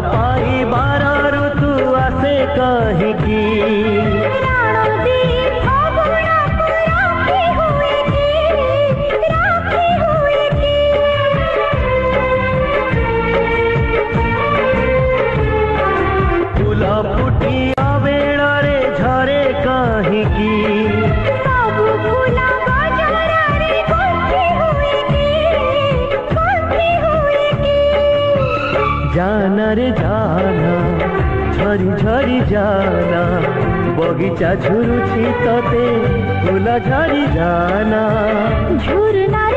पाइबार ऋतु आसे कहिकी फूल फुटिया बेड़े झरे कहिकी जाना रे जाना झरी झरी जाना बगीचा झुरुछि तते फूल झरी जाना झुरना